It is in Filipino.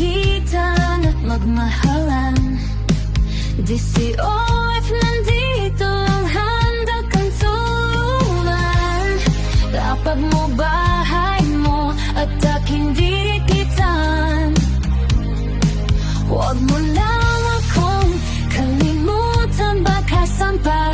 magkapitan at magmahalan. DCOF nandito ang handa kang tulungan. Lapag mo bahay mo at aking dikitan. Huwag mo lang akong kalimutan, baka sampa